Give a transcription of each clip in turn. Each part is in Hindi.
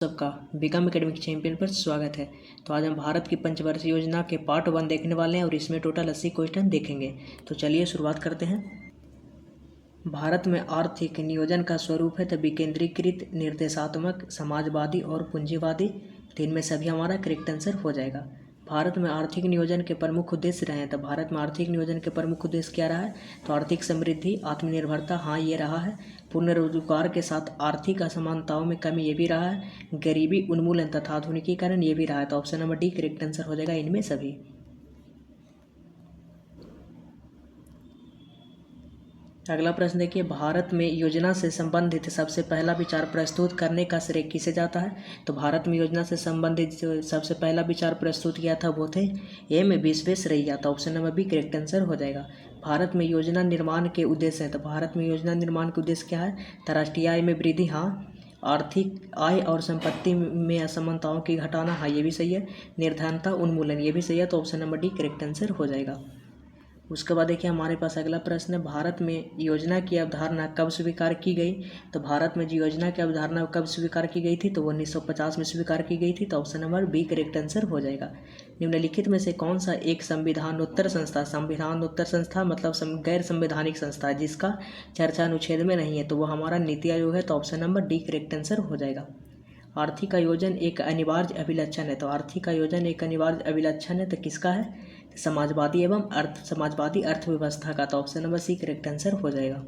सबका बिकम एकेडमिक चैंपियन पर स्वागत है। तो आज हम भारत की पंचवर्षीय योजना के पार्ट 1 देखने वाले हैं और इसमें टोटल 80 क्वेश्चन देखेंगे। तो चलिए शुरुआत करते हैं। भारत में आर्थिक नियोजन का स्वरूप है तो विकेंद्रीकृत, निर्देशात्मक, समाजवादी और पूंजीवादी। तो इनमें सभी हमारा करेक्ट आंसर हो जाएगा। भारत में आर्थिक नियोजन के प्रमुख उद्देश्य रहे हैं। तो भारत में आर्थिक नियोजन के प्रमुख उद्देश्य क्या रहा है? तो आर्थिक समृद्धि, आत्मनिर्भरता, हाँ ये रहा है। पूर्ण रोजगार के साथ आर्थिक असमानताओं में कमी, ये भी रहा है। गरीबी उन्मूलन तथा आधुनिकीकरण, ये भी रहा है। तो option number D correct answer हो जाएगा इनमें सभी। अगला प्रश्न देखिए, भारत में योजना से संबंधित सबसे पहला विचार प्रस्तुत करने का श्रेय किसे जाता है? तो भारत में योजना से संबंधित जो सबसे पहला विचार प्रस्तुत किया था वो थे एम विश्वेश्वरैया। तो option number B correct answer हो जाएगा। भारत में योजना निर्माण के उद्देश्य हैं। तो भारत में योजना निर्माण के उद्देश्य क्या है? तो राष्ट्रीय आय में वृद्धि, हाँ। आर्थिक आय और संपत्ति में असमानताओं की घटाना, हाँ ये भी सही है। निर्धनता उन्मूलन, ये भी सही है। तो option number D correct answer हो जाएगा। उसके बाद देखिए हमारे पास अगला प्रश्न है, भारत में योजना की अवधारणा कब स्वीकार की गई? तो भारत में जो योजना की अवधारणा कब स्वीकार की गई थी? तो वो 1950 में स्वीकार की गई थी। तो option number B correct answer हो जाएगा। निम्नलिखित में से कौन सा एक संविधानोत्तर संस्था मतलब गैर संवैधानिक संस्था है जिसका चर्चा अनुच्छेद में नहीं है? तो वो हमारा नीति आयोग है। तो option number D correct answer हो जाएगा। आर्थिक आयोजन एक अनिवार्य अभिलक्षण है। तो आर्थिक आयोजन एक अनिवार्य अभिलक्षण है तो किसका है? समाजवादी एवं समाजवादी अर्थव्यवस्था का। तो option number C correct answer हो जाएगा।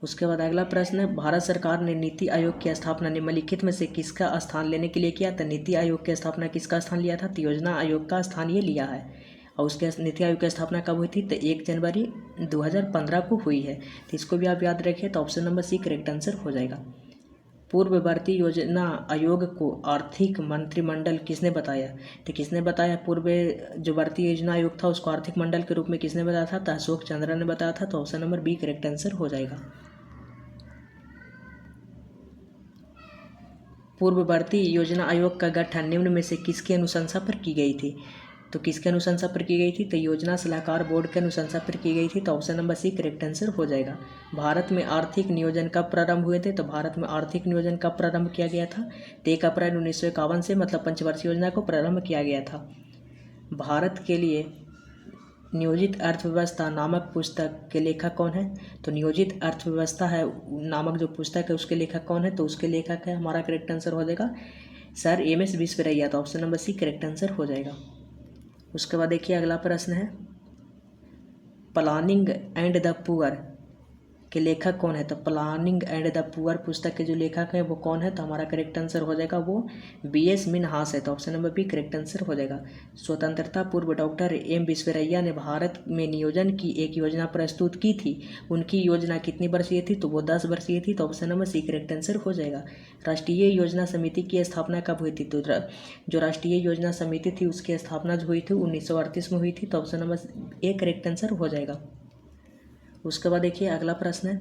उसके बाद अगला प्रश्न है, भारत सरकार ने नीति आयोग की स्थापना निम्नलिखित में से किसका स्थान लेने के लिए किया? तो नीति आयोग की स्थापना किसका स्थान लिया था? तो योजना आयोग का स्थान ये लिया है। और उसके नीति आयोग की स्थापना कब हुई थी? तो 1 जनवरी 2015 को हुई है। तो इसको भी आप याद रखिए। तो option number C correct answer हो जाएगा। पूर्ववर्ती योजना आयोग को आर्थिक मंत्रिमंडल किसने बताया? तो किसने बताया? पूर्व जो वर्ती योजना आयोग था उसको आर्थिक मंडल के रूप में किसने बताया था? तो अशोक चंद्रा ने बताया था। तो option number B correct answer हो जाएगा। पूर्ववर्ती योजना आयोग का गठन निम्न में से किसकी अनुशंसा पर की गई थी? तो किसके अनुशंसा पर की गई थी? तो योजना सलाहकार बोर्ड के अनुशंसा पर की गई थी। तो option number C correct answer हो जाएगा। भारत में आर्थिक नियोजन कब प्रारंभ हुए थे? तो भारत में आर्थिक नियोजन कब प्रारंभ किया गया था? तो 1 अप्रैल 1951 से मतलब पंचवर्षीय योजना को प्रारंभ किया गया था। भारत के लिए नियोजित अर्थव्यवस्था नामक पुस्तक के लेखक कौन है? तो नियोजित अर्थव्यवस्था है नामक जो पुस्तक है उसके लेखक कौन है? तो उसके लेखक है हमारा करेक्ट आंसर हो जाएगा सर एम विश्वेश्वरैया। तो option number C correct answer हो जाएगा। उसके बाद देखिए अगला प्रश्न है, प्लानिंग एंड द पुअर के लेखक कौन है? तो प्लानिंग एंड द पुअर पुस्तक के जो लेखक हैं वो कौन है? तो हमारा करेक्ट आंसर हो जाएगा वो BS मिन्हास है। तो option number B correct answer हो जाएगा। स्वतंत्रता पूर्व डॉक्टर एम विश्वेश्वरैया ने भारत में नियोजन की एक योजना प्रस्तुत की थी। उनकी योजना कितनी वर्षीय थी? तो वो 10 वर्षीय थी। तो option number C correct answer हो जाएगा। राष्ट्रीय योजना समिति की स्थापना कब हुई थी? तो जो राष्ट्रीय योजना समिति थी उसकी स्थापना जो हुई थी 1938 में हुई थी। तो option number A correct answer हो जाएगा। उसके बाद देखिए अगला प्रश्न है,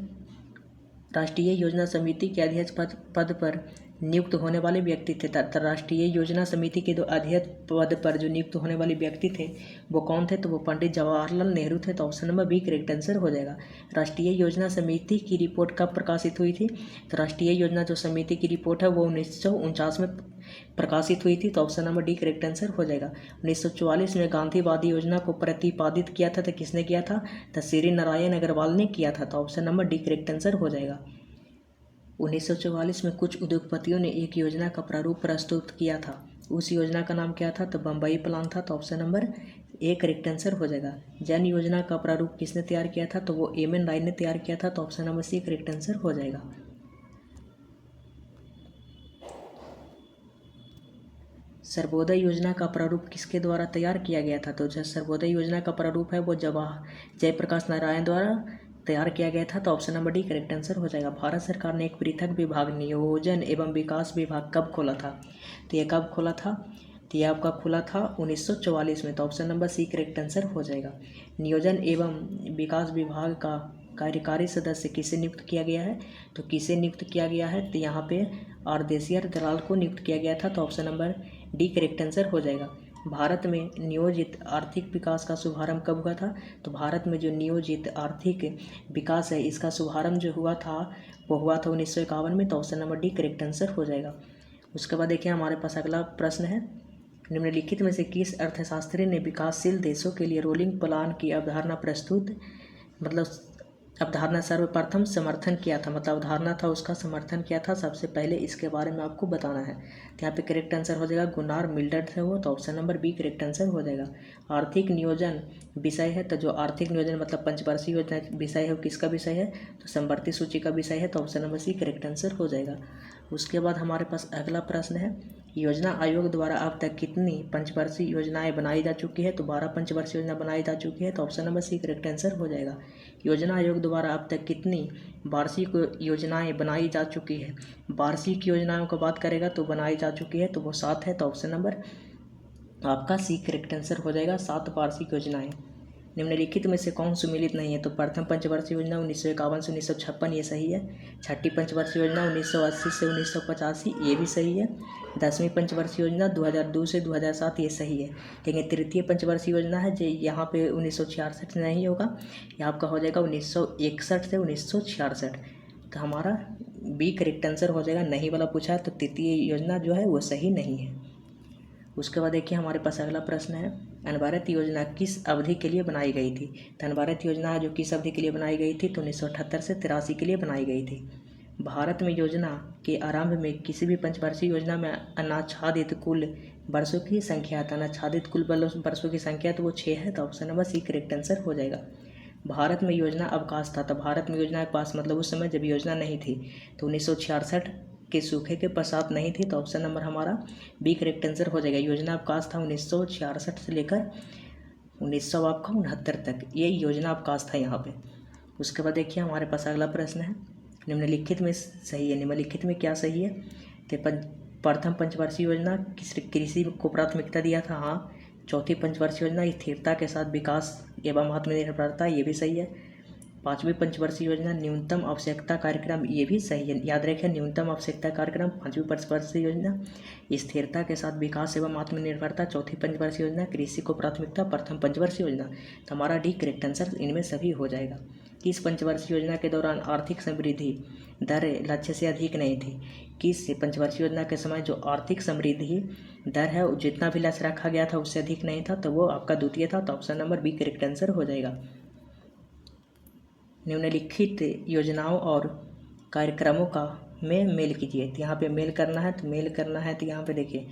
राष्ट्रीय योजना समिति के अध्यक्ष पद पर नियुक्त होने वाले व्यक्ति थे। राष्ट्रीय योजना समिति के 2 अध्यक्ष पद पर जो नियुक्त होने वाले व्यक्ति थे वो कौन थे? तो वो पंडित जवाहरलाल नेहरू थे। तो option number B correct answer हो जाएगा। राष्ट्रीय योजना समिति की रिपोर्ट कब प्रकाशित हुई थी? तो राष्ट्रीय योजना जो समिति की रिपोर्ट है वो 1949 में प्रकाशित हुई थी। तो option number D correct answer हो जाएगा। 1944 में गांधीवादी योजना को प्रतिपादित किया था तो किसने किया था? तो श्री नारायण अग्रवाल ने किया था। तो option number D correct answer हो जाएगा। 1944 में कुछ उद्योगपतियों ने एक योजना का प्रारूप प्रस्तुत किया था। उस योजना का नाम क्या था? तो बम्बई प्लान था। तो option number A correct answer हो जाएगा। जन योजना का प्रारूप किसने तैयार किया था? तो वो एम.एन. राय ने तैयार किया था। तो option number C correct answer हो जाएगा। सर्वोदय योजना का प्रारूप किसके द्वारा तैयार किया गया था? तो जो सर्वोदय योजना का प्रारूप है वो जयप्रकाश नारायण द्वारा तैयार किया गया था। तो option number D correct answer हो जाएगा। भारत सरकार ने एक पृथक विभाग नियोजन एवं विकास विभाग कब खोला था? तो ये कब खोला था? तो यह आपका खुला था 1944 में। तो option number C correct answer हो जाएगा। नियोजन एवं विकास विभाग का कार्यकारी सदस्य किसे नियुक्त किया गया है? तो किसे नियुक्त किया गया है? तो यहाँ पे आरदेशियर दलाल को नियुक्त किया गया था। तो option number D correct answer हो जाएगा। भारत में नियोजित आर्थिक विकास का शुभारंभ कब हुआ था? तो भारत में जो नियोजित आर्थिक विकास है इसका शुभारंभ जो हुआ था वो हुआ था 1951 में। तो option number D correct answer हो जाएगा। उसके बाद देखिए हमारे पास अगला प्रश्न है, निम्नलिखित में से किस अर्थशास्त्री ने विकासशील देशों के लिए रोलिंग प्लान की अवधारणा प्रस्तुत अवधारणा सर्वप्रथम समर्थन किया था? मतलब अवधारणा था उसका समर्थन किया था सबसे पहले, इसके बारे में आपको बताना है। तो यहाँ पे करेक्ट आंसर हो जाएगा गुनार मिल्टन थे वो। तो option number B correct answer हो जाएगा। आर्थिक नियोजन विषय है, तो जो आर्थिक नियोजन मतलब पंचवर्षीय योजना विषय है वो किसका विषय है? तो समवर्ती सूची का विषय है। तो option number C correct answer हो जाएगा। उसके बाद हमारे पास अगला प्रश्न है, योजना आयोग द्वारा अब तक कितनी पंचवर्षीय योजनाएं बनाई जा चुकी है? तो 12 पंचवर्षीय योजना बनाई जा चुकी है। तो option number C correct answer हो जाएगा। योजना आयोग द्वारा अब तक कितनी वार्षिक योजनाएं बनाई जा चुकी है? वार्षिक योजनाओं की बात करेगा तो बनाई जा चुकी है तो वो 7 है। तो ऑप्शन नंबर आपका सी करेक्ट आंसर हो जाएगा, 7 वार्षिक योजनाएं। निम्नलिखित में से कौन सुमेलित नहीं है? तो प्रथम पंचवर्षीय योजना 1951 से 1956 ये सही है। छठी पंचवर्षीय योजना 1980 से 1985 ये भी सही है। 10वीं पंचवर्षीय योजना 2002 से 2007 ये सही है। लेकिन तृतीय पंचवर्षीय योजना है जो यहाँ पे 1966 नहीं होगा, यहाँ आपका हो जाएगा 1961 से 1966। तो हमारा बी करेक्ट आंसर हो जाएगा। नहीं वाला पूछा है तो तृतीय योजना जो है वो सही नहीं है। उसके बाद देखिए हमारे पास अगला प्रश्न है, अनवरत योजना किस अवधि के लिए बनाई गई थी? तो अनवरत योजना जो किस अवधि के लिए बनाई गई थी? तो 1978 से 83 के लिए बनाई गई थी। भारत में योजना के आरंभ में किसी भी पंचवर्षीय योजना में अनाच्छादित कुल वर्षों की संख्या था। अनाच्छादित कुल वर्षों की संख्या तो वो 6 है। तो option number C correct answer हो जाएगा। भारत में योजना अवकाश था, तो भारत में योजना अवकाश मतलब उस समय जब योजना नहीं थी, तो 1966 के सूखे के पश्चात नहीं थी। तो ऑप्शन नंबर हमारा बी करेक्ट आंसर हो जाएगा। योजना अवकाश था 1966 से लेकर 1969 तक, ये योजना अवकाश था यहाँ पे। उसके बाद देखिए हमारे पास अगला प्रश्न है, निम्नलिखित में सही है, निम्नलिखित में क्या सही है? तो प्रथम पंचवर्षीय योजना कृषि को प्राथमिकता दिया था, हाँ। चौथी पंचवर्षीय योजना स्थिरता के साथ विकास एवं आत्मनिर्भरता, ये भी सही है। पांचवी पंचवर्षीय योजना न्यूनतम आवश्यकता कार्यक्रम, ये भी सही है। याद रखें न्यूनतम आवश्यकता कार्यक्रम पांचवी पंचवर्षीय योजना, स्थिरता के साथ विकास एवं आत्मनिर्भरता चौथी पंचवर्षीय योजना, कृषि को प्राथमिकता प्रथम पंचवर्षीय योजना। तो हमारा डी करेक्ट आंसर इनमें सभी हो जाएगा। किस पंचवर्षीय योजना के दौरान आर्थिक समृद्धि दर लक्ष्य से अधिक नहीं थी? किस पंचवर्षीय योजना के समय जो आर्थिक समृद्धि दर है जितना भी लक्ष्य रखा गया था उससे अधिक नहीं था, तो वो आपका द्वितीय था। तो option number B correct answer हो जाएगा। निम्नलिखित योजनाओं और कार्यक्रमों का में मेल कीजिए। तो यहाँ पे मेल करना है, तो यहाँ पे देखिए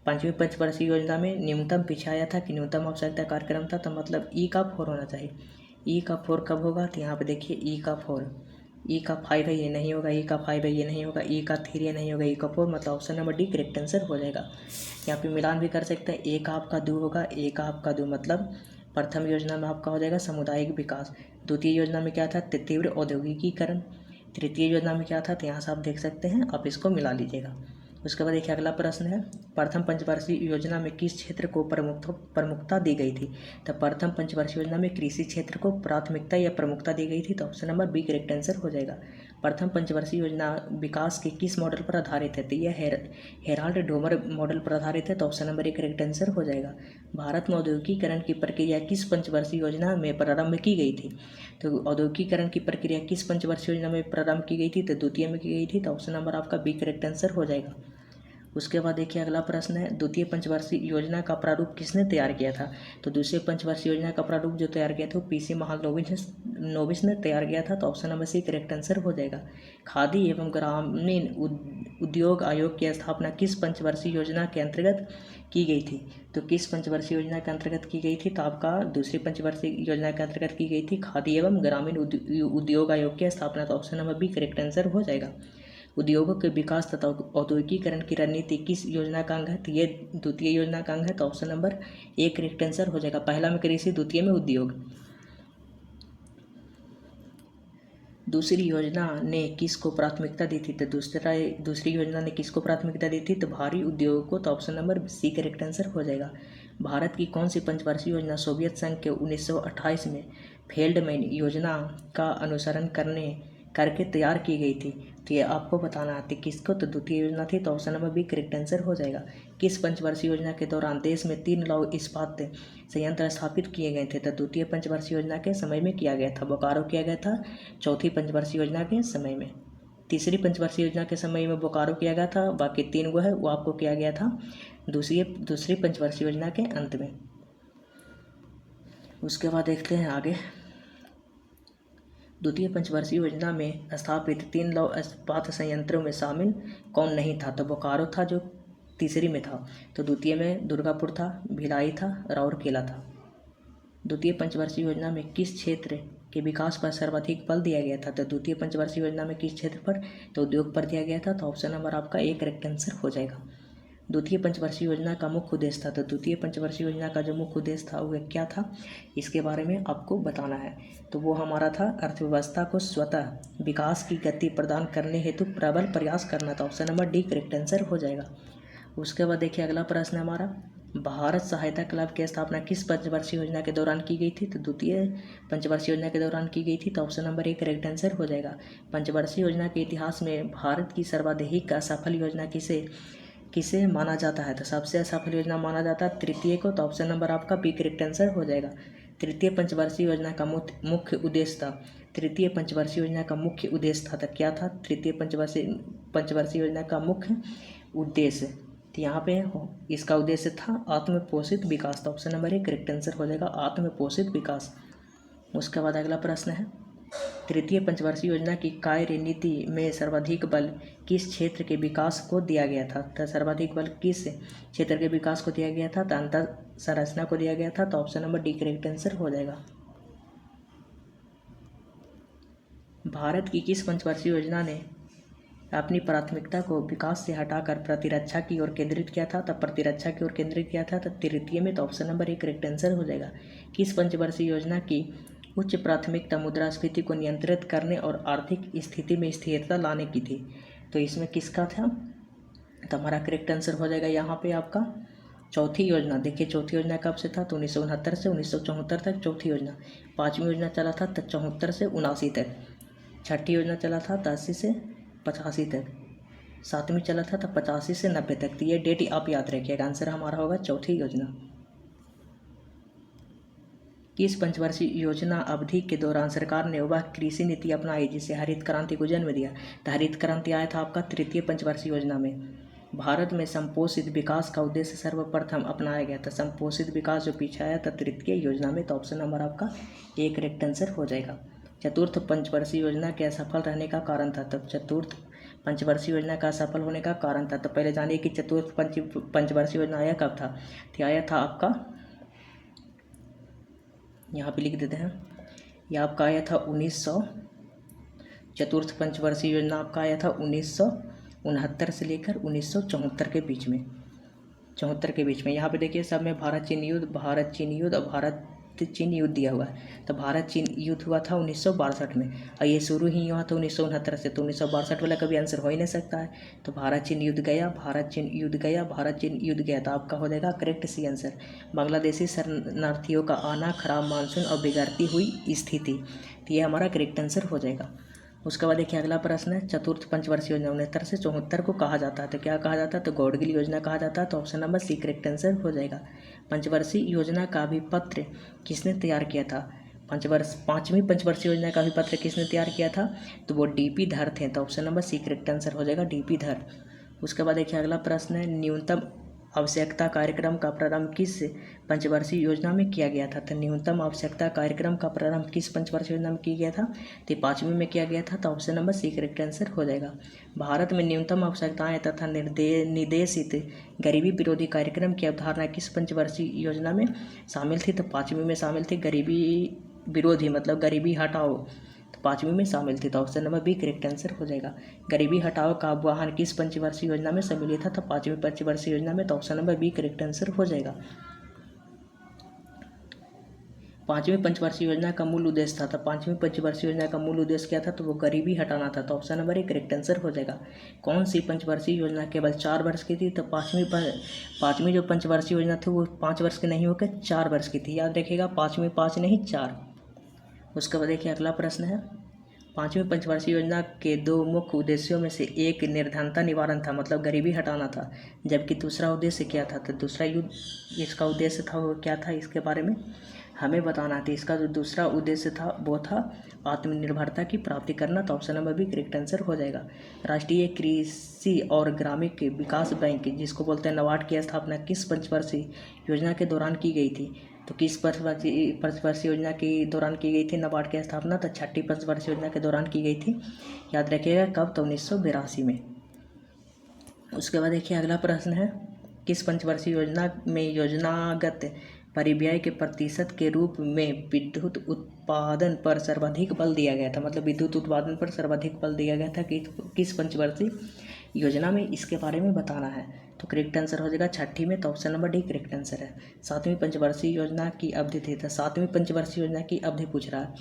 पांचवी पंचवर्षीय योजना में न्यूनतम पीछे आया था कि न्यूनतम आवश्यकता कार्यक्रम था, तो मतलब ई का 4 होना चाहिए। ई का 4 कब होगा? तो यहाँ पे देखिए ई का 4, ई का 5 है ये नहीं होगा, ई का 5 है ये नहीं होगा, ई का 3 है नहीं होगा, ई का 4 मतलब option number D correct answer हो जाएगा। यहाँ पे मिलान भी कर सकते हैं, एक आपका 2 होगा, एक आपका 2 मतलब प्रथम योजना में आपका हो जाएगा सामुदायिक विकास। द्वितीय योजना में क्या था? तीव्र औद्योगिकीकरण। तृतीय योजना में क्या था? तो यहाँ से आप देख सकते हैं, आप इसको मिला लीजिएगा। उसके बाद देखिए अगला प्रश्न है, प्रथम पंचवर्षीय योजना में किस क्षेत्र को प्रमुखता दी गई थी? तो प्रथम पंचवर्षीय योजना में कृषि क्षेत्र को प्राथमिकता या प्रमुखता दी गई थी। तो option number B correct answer हो जाएगा। प्रथम पंचवर्षीय योजना विकास के किस मॉडल पर आधारित है? तो यह हेराल्ड डोमर मॉडल पर आधारित है। तो option number A correct answer हो जाएगा। भारत में औद्योगिकीकरण की प्रक्रिया किस पंचवर्षीय योजना में प्रारंभ की गई थी? तो औद्योगिकीकरण की प्रक्रिया किस पंचवर्षीय योजना में प्रारंभ की गई थी? तो द्वितीय में की गई थी। तो ऑप्शन नंबर आपका बी करेक्ट आंसर हो जाएगा। उसके बाद देखिए अगला प्रश्न है, द्वितीय पंचवर्षीय योजना का प्रारूप किसने तैयार किया था? तो दूसरे पंचवर्षीय योजना का प्रारूप जो तैयार किया था वो पीसी महालनोबिस ने तैयार किया था। तो option number C correct answer हो जाएगा। खादी एवं ग्रामीण उद्योग आयोग की स्थापना किस पंचवर्षीय योजना के अंतर्गत की गई थी? तो किस पंचवर्षीय योजना के अंतर्गत की गई थी? तो आपका दूसरी पंचवर्षीय योजना के अंतर्गत की गई थी खादी एवं ग्रामीण उद्योग आयोग की स्थापना। तो option number B correct answer हो जाएगा। उद्योगों के विकास तथा औद्योगिकीकरण की रणनीति किस योजना का अंग है? तो ये द्वितीय योजना का अंग है। तो option number A correct answer हो जाएगा। पहला में कृषि, द्वितीय में उद्योग। दूसरी योजना ने किसको प्राथमिकता दी थी? तो दूसरी योजना ने किसको प्राथमिकता दी थी? तो भारी उद्योगों को। तो option number C correct answer हो जाएगा। भारत की कौन सी पंचवर्षीय योजना सोवियत संघ के 1928 में फेल्डमैन योजना का अनुसरण करने करके तैयार की गई थी। तो ये आपको बताना है किसको, तो द्वितीय योजना थी। तो option number B correct answer हो जाएगा। किस पंचवर्षीय योजना के दौरान देश में 3 लौह इस्पात संयंत्र स्थापित किए गए थे, तो द्वितीय पंचवर्षीय योजना के समय में किया गया था। बोकारो किया गया था चौथी पंचवर्षीय योजना के समय में। तीसरी पंचवर्षीय योजना के समय में बोकारो किया गया था, बाकी 3 है वो आपको किया गया था दूसरी पंचवर्षीय योजना के अंत में। उसके बाद देखते हैं आगे। द्वितीय पंचवर्षीय योजना में स्थापित 3 लौह इस्पात संयंत्रों में शामिल कौन नहीं था, तो बोकारो था जो तीसरी में था। तो द्वितीय में दुर्गापुर था, भिलाई था, राउरकेला था। द्वितीय पंचवर्षीय योजना में किस क्षेत्र के विकास पर सर्वाधिक बल दिया गया था, तो द्वितीय पंचवर्षीय योजना में किस क्षेत्र पर, तो उद्योग पर दिया गया था। तो ऑप्शन नंबर आपका ए करेक्ट आंसर हो जाएगा। द्वितीय पंचवर्षीय योजना का मुख्य उद्देश्य था, तो द्वितीय पंचवर्षीय योजना का जो मुख्य उद्देश्य था वो क्या था, इसके बारे में आपको बताना है। तो वो हमारा था अर्थव्यवस्था को स्वतः विकास की गति प्रदान करने हेतु प्रबल प्रयास करना था। Option number D correct answer हो जाएगा। उसके बाद देखिए अगला प्रश्न हमारा, भारत सहायता क्लब की स्थापना किस पंचवर्षीय योजना के दौरान की गई थी, तो द्वितीय पंचवर्षीय योजना के दौरान की गई थी। तो option number A correct answer हो जाएगा। पंचवर्षीय योजना के इतिहास में भारत की सर्वाधिक सफल योजना किसे माना जाता है, तो सबसे सफल योजना माना जाता है तृतीय को। तो ऑप्शन नंबर आपका बी करेक्ट आंसर हो जाएगा। तृतीय पंचवर्षीय योजना का मुख्य उद्देश्य था, तृतीय पंचवर्षीय योजना का मुख्य उद्देश्य था, तो क्या था तृतीय पंचवर्षीय योजना का मुख्य उद्देश्य, तो यहाँ पे इसका उद्देश्य था आत्मपोषित विकास। तो option number A correct answer हो जाएगा, आत्मपोषित विकास। उसके बाद अगला प्रश्न है, तृतीय पंचवर्षीय योजना की कार्य नीति में सर्वाधिक बल किस क्षेत्र के विकास को दिया गया था, तो सर्वाधिक बल किस क्षेत्र के विकास को दिया गया था, तो अंतर संरचना को दिया गया था। तो option number D correct answer हो जाएगा। भारत की किस पंचवर्षीय योजना ने अपनी प्राथमिकता को विकास से हटाकर प्रतिरक्षा की ओर केंद्रित किया था, तब प्रतिरक्षा की ओर केंद्रित किया था, तब तृतीय में। तो option number A correct answer हो जाएगा। किस पंचवर्षीय योजना की उच्च प्राथमिकता मुद्रास्फीति को नियंत्रित करने और आर्थिक स्थिति में स्थिरता लाने की थी, तो इसमें किसका था, तो हमारा करेक्ट आंसर हो जाएगा यहाँ पे आपका चौथी योजना। देखिए चौथी योजना कब से था, तो 1969 से 1974 तक चौथी योजना। पाँचवीं योजना चला था तो 74 से 79 तक। छठी योजना चला था तो 80 से 85 तक। सातवीं चला था तो 85 से 90 तक। तो ये डेट आप याद रखिएगा, आंसर हमारा होगा चौथी योजना। किस पंचवर्षीय योजना अवधि के दौरान सरकार ने वह कृषि नीति अपनाई जिसे हरित क्रांति को जन्म दिया, तो हरित क्रांति आया था आपका तृतीय पंचवर्षीय योजना में। भारत में संपोषित विकास का उद्देश्य सर्वप्रथम अपनाया गया था, संपोषित विकास जो पीछे आया था तृतीय योजना में। तो ऑप्शन नंबर आपका ए करेक्ट आंसर हो जाएगा। चतुर्थ पंचवर्षीय योजना के असफल रहने का कारण था, तब चतुर्थ पंचवर्षीय योजना का असफल होने का कारण था। तो पहले जानिए कि चतुर्थ पंचवर्षीय योजना आया कब था, तो आया था आपका, यहाँ पे लिख देते हैं, यह आपका आया था 1900। चतुर्थ पंचवर्षीय योजना आपका आया था 1969 से लेकर 1974 के बीच में, 74 के बीच में। यहाँ पे देखिए सब में भारत चीन युद्ध और भारत चीन युद्ध दिया हुआ है। तो भारत चीन युद्ध हुआ था 1962 में, और ये शुरू ही हुआ था 1969 से। तो 1962 वाला कभी आंसर हो ही नहीं सकता है। तो भारत चीन युद्ध गया, भारत चीन युद्ध गया, भारत चीन युद्ध गया। तो आपका हो जाएगा करेक्ट सी आंसर। बांग्लादेशी शरणार्थियों का आना, खराब मानसून और बिगड़ती हुई स्थिति, तो ये हमारा करेक्ट आंसर हो जाएगा। उसके बाद देखिए अगला प्रश्न है, चतुर्थ पंचवर्षीय योजना 69 से 74 को कहा जाता है, तो क्या कहा जाता है, तो गौडगिल योजना कहा जाता है। तो option number C correct answer हो जाएगा। पंचवर्षीय योजना का अभिपत्र किसने तैयार किया था, पाँचवीं पंचवर्षीय योजना का अभिपत्र किसने तैयार किया था, तो वो डीपी धर थे। तो option number C correct answer हो जाएगा, डीपी धर। उसके बाद देखिए अगला प्रश्न है, न्यूनतम आवश्यकता कार्यक्रम का प्रारंभ किस पंचवर्षीय योजना में किया गया था, तो न्यूनतम आवश्यकता कार्यक्रम का प्रारंभ किस पंचवर्षीय योजना में किया गया था, तो 5वीं में किया गया था। तो option number C correct answer हो जाएगा। भारत में न्यूनतम आवश्यकताएं तथा निर्देशित गरीबी विरोधी कार्यक्रम की अवधारणा किस पंचवर्षीय योजना में शामिल थी, तो 5वीं में शामिल थी। गरीबी विरोधी मतलब गरीबी हटाओ, तो 5वीं में शामिल थी। तो option number B correct answer हो जाएगा। गरीबी हटाओ का आह्वान किस पंचवर्षीय योजना में सम्मिलित था, तो 5वीं पंचवर्षीय योजना में। तो option number B correct answer हो जाएगा। 5वीं पंचवर्षीय योजना का मूल उद्देश्य था, तो 5वीं पंचवर्षीय योजना का मूल उद्देश्य क्या था, तो वो गरीबी हटाना था। तो option number A correct answer हो जाएगा। कौन सी पंचवर्षीय योजना केवल 4 वर्ष की थी, तो पाँचवीं जो पंचवर्षीय योजना थी वो 5 वर्ष की नहीं होकर 4 वर्ष की थी। याद रखिएगा, 5वीं 5 नहीं 4। उसके बाद देखिए अगला प्रश्न है, पाँचवीं पंचवर्षीय योजना के दो मुख्य उद्देश्यों में से एक निर्धनता निवारण था, मतलब गरीबी हटाना था, जबकि दूसरा उद्देश्य क्या था? तो दूसरा इसका उद्देश्य था वो क्या था, इसके बारे में हमें बताना था। इसका जो दूसरा उद्देश्य था वो था आत्मनिर्भरता की प्राप्ति करना। तो option number B correct answer हो जाएगा। राष्ट्रीय कृषि और ग्रामीण विकास बैंक, जिसको बोलते हैं नाबार्ड, की स्थापना किस पंचवर्षीय योजना के दौरान की गई थी? तो किस पंचवर्षीय योजना के दौरान की गई थी नाबार्ड की स्थापना? तो छठी पंचवर्षीय योजना के दौरान की गई थी। याद रखिएगा कब? तो 1982 में। उसके बाद देखिए अगला प्रश्न है, किस पंचवर्षीय योजना में योजनागत परिव्यय के प्रतिशत के रूप में विद्युत उत्पादन पर सर्वाधिक बल दिया गया था? मतलब विद्युत उत्पादन पर सर्वाधिक बल दिया गया था कि किस पंचवर्षीय योजना में, इसके बारे में बताना है। तो करेक्ट आंसर हो जाएगा छठी में। तो option number D correct answer है। सातवीं पंचवर्षीय योजना की अवधि थी, तो सातवीं पंचवर्षीय योजना की अवधि पूछ रहा है,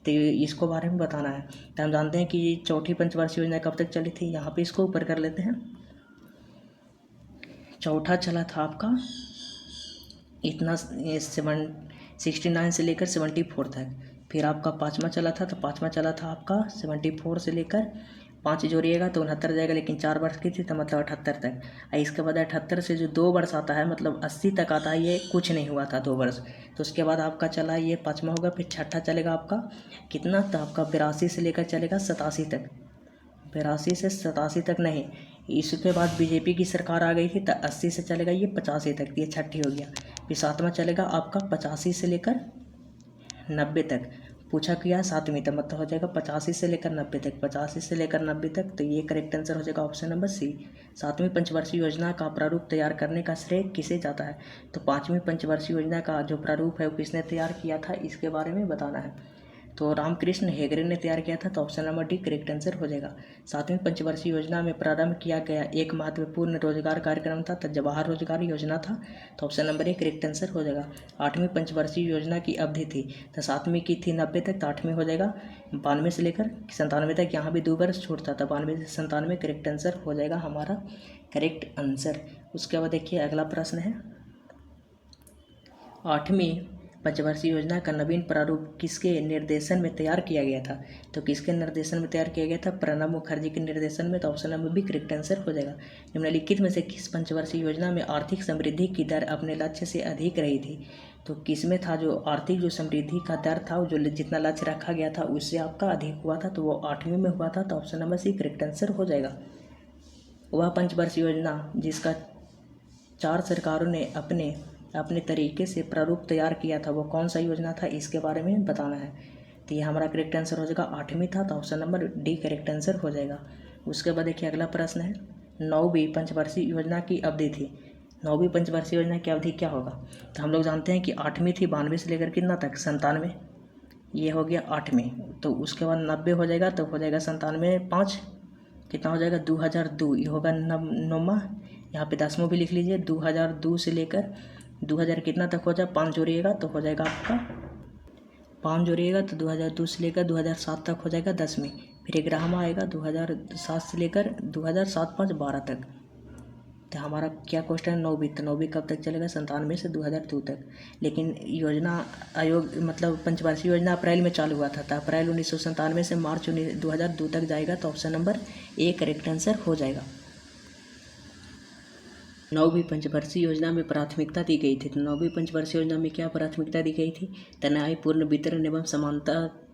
तो इसको बारे में बताना है। तो हम जानते हैं कि चौथी पंचवर्षीय योजना कब तक चली थी, यहाँ पे इसको ऊपर कर लेते हैं। चौथा चला था आपका इतना 69 से लेकर 74 तक। फिर आपका पाँचवा चला था, तो पाँचवा चला था आपका 74 से लेकर 5 जोड़िएगा तो 69 जाएगा, लेकिन 4 वर्ष की थी, तो मतलब 78 तक। इसके बाद 78 से जो 2 वर्ष आता है, मतलब 80 तक आता है, ये कुछ नहीं हुआ था 2 वर्ष। तो उसके बाद आपका चला ये पाँचवा होगा, फिर छठा चलेगा आपका कितना? तो आपका 82 से लेकर चलेगा 87 तक। 82 से 87 तक नहीं, इसके बाद बीजेपी की सरकार आ गई थी, तो 80 से चलेगा ये 85 तक, ये छठी हो गया। फिर सातवां चलेगा आपका 85 से लेकर 90 तक। पूछा किया सातवीं, तो मतलब हो जाएगा 85 से लेकर 90 तक, 85 से लेकर 90 तक। तो ये करेक्ट आंसर हो जाएगा ऑप्शन नंबर सी। सातवीं पंचवर्षीय योजना का प्रारूप तैयार करने का श्रेय किसे जाता है? तो पाँचवीं पंचवर्षीय योजना का जो प्रारूप है वो किसने तैयार किया था, इसके बारे में बताना है। तो रामकृष्ण हेगड़े ने तैयार किया था। तो option number D correct answer हो जाएगा। सातवीं पंचवर्षीय योजना में प्रारंभ किया गया एक महत्वपूर्ण रोजगार कार्यक्रम था, तो जवाहर रोजगार योजना था। तो option number A correct answer हो जाएगा। आठवीं पंचवर्षीय योजना की अवधि थी, तो सातवीं की थी 90 तक, तो आठवीं हो जाएगा 92 से लेकर 97 तक। यहाँ भी 2 वर्ष छूटता था, 92 से 97 करेक्ट आंसर हो जाएगा हमारा करेक्ट आंसर। उसके बाद देखिए अगला प्रश्न है, आठवीं पंचवर्षीय योजना का नवीन प्रारूप किसके निर्देशन में तैयार किया गया था? तो किसके निर्देशन में तैयार किया गया था? प्रणब मुखर्जी के निर्देशन में। तो option number B correct answer हो जाएगा। निम्नलिखित में से किस पंचवर्षीय योजना में आर्थिक समृद्धि की दर अपने लक्ष्य से अधिक रही थी? तो किसमें था जो आर्थिक जो समृद्धि का दर था, जो जितना लक्ष्य रखा गया था उससे आपका अधिक हुआ था, तो वो आठवीं में हुआ था। तो option number C correct answer हो जाएगा। वह पंचवर्षीय योजना जिसका 4 सरकारों ने अपने तरीके से प्रारूप तैयार किया था, वो कौन सा योजना था, इसके बारे में बताना है। तो ये हमारा करेक्ट आंसर हो जाएगा आठवीं था। तो option number D correct answer हो जाएगा। उसके बाद देखिए अगला प्रश्न है, नौवीं पंचवर्षीय योजना की अवधि थी। नौवीं पंचवर्षीय योजना की अवधि क्या होगा? तो हम लोग जानते हैं कि आठवीं थी, 92 से लेकर कितना तक? 97। ये हो गया आठवीं। तो उसके बाद 90 हो जाएगा, तो हो जाएगा 97 5 कितना हो जाएगा? 2002। ये होगा नौमा। यहाँ पे 10वां भी लिख लीजिए। 2002 से लेकर 2000 कितना तक हो जाए? 5 जोड़िएगा तो हो जाएगा आपका 5 जोड़िएगा तो 2002 से लेकर 2007 तक हो जाएगा 10वीं। फिर 11वां आएगा 2007 से लेकर 2007 5 12 तक। तो हमारा क्या क्वेश्चन है? 9वीं। तो 9वीं कब तक चलेगा? 97 से 2002 तक। लेकिन योजना आयोग मतलब पंचवर्षीय योजना अप्रैल में चालू हुआ था, तो अप्रैल 1997 से मार्च 2002 तक जाएगा। तो option number A correct answer हो जाएगा। नौवीं पंचवर्षीय योजना में प्राथमिकता दी गई थी। तो नौवीं पंचवर्षीय योजना में क्या प्राथमिकता दी गई थी? तो न्यायपूर्ण वितरण एवं समानता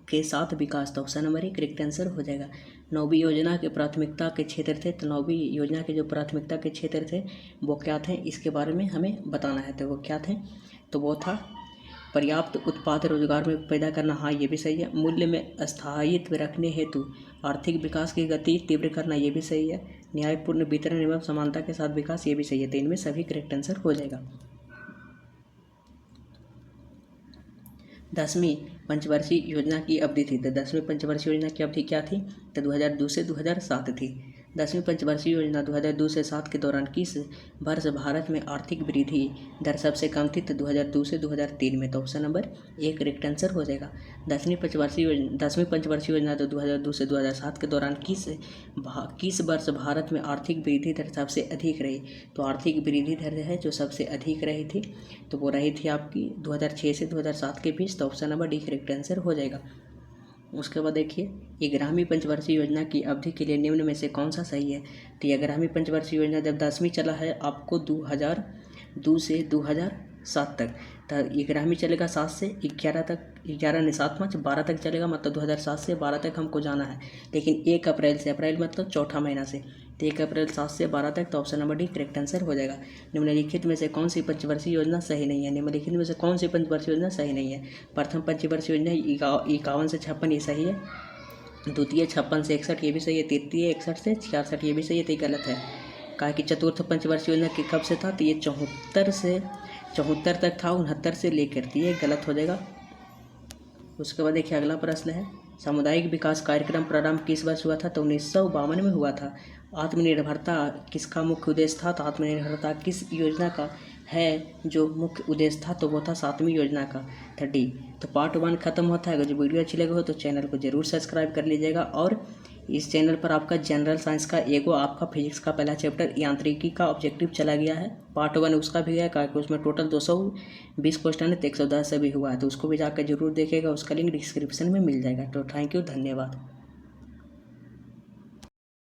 के साथ विकास। तो option number A correct answer हो जाएगा। नौवीं योजना के प्राथमिकता के क्षेत्र थे, तो नौवीं योजना के जो प्राथमिकता के क्षेत्र थे वो क्या थे, इसके बारे में हमें बताना है। तो वो क्या थे? तो वो था पर्याप्त उत्पाद रोजगार में पैदा करना, हाँ ये भी सही है। मूल्य में स्थायित्व रखने हेतु आर्थिक विकास की गति तीव्र करना, ये भी सही है। न्यायपूर्ण वितरण एवं समानता के साथ विकास, ये भी सही है। तो इनमें सभी करेक्ट आंसर हो जाएगा। 10वीं पंचवर्षीय योजना की अवधि थी। तो 10वीं पंचवर्षीय योजना की अवधि क्या थी? तो 2002 से 2007 थी। 10वीं पंचवर्षीय योजना 2002 से 7 के दौरान किस वर्ष भारत में आर्थिक वृद्धि दर सबसे कम थी? तो 2002 से 2003 में। तो option number A correct answer हो जाएगा। 10वीं पंचवर्षीय योजना तो 2002 से 2007 के दौरान किस वर्ष भारत में आर्थिक वृद्धि दर सबसे अधिक रही? तो आर्थिक वृद्धि दर है जो सबसे अधिक रही थी, तो वो रही थी आपकी 2006 से 2007 के बीच। तो option number D correct answer हो जाएगा। उसके बाद देखिए 11वीं पंचवर्षीय योजना की अवधि के लिए निम्न में से कौन सा सही है। तो 11वीं पंचवर्षीय योजना जब 10वीं चला है आपको 2002 से 2007 तक, तो 11वीं चलेगा 7 से 11 तक, 11 नहीं 7 5 12 तक चलेगा, मतलब 2007 से 12 तक हमको जाना है। लेकिन 1 अप्रैल से, अप्रैल मतलब चौथा महीना से, तो 1 अप्रैल 7 से 12 तक, तो option number D correct answer हो जाएगा। निम्नलिखित में से कौन सी पंचवर्षीय योजना सही नहीं है। निम्नलिखित में से कौन सी पंचवर्षीय योजना सही नहीं है। प्रथम पंचवर्षीय योजना 51 से 56 ये सही है, द्वितीय 56 से 61 ये भी सही है, तृतीय 61 से 66 ये भी सही है, तो ये गलत है। कहा कि चतुर्थ पंचवर्षीय योजना कब से था, तो ये 74 तक था, 69 से लेकर, तो ये गलत हो जाएगा। उसके बाद देखिए अगला प्रश्न है, सामुदायिक विकास कार्यक्रम प्रारंभ किस वर्ष हुआ था, तो 1952 में हुआ था। आत्मनिर्भरता किसका मुख्य उद्देश्य था, तो आत्मनिर्भरता किस योजना का है जो मुख्य उद्देश्य था, तो वो था 7वीं योजना का, 30। तो पार्ट 1 खत्म होता है। अगर जो वीडियो अच्छी लगे हो तो चैनल को जरूर सब्सक्राइब कर लीजिएगा। और इस चैनल पर आपका जनरल साइंस का आपका फिजिक्स का पहला चैप्टर यांत्रिकी का ऑब्जेक्टिव चला गया है, पार्ट 1 उसका भी है, क्योंकि उसमें टोटल 220 क्वेश्चन है, तो 110 से भी हुआ है, तो उसको भी जाकर जरूर देखेगा। उसका लिंक डिस्क्रिप्शन में मिल जाएगा। तो थैंक यू, धन्यवाद।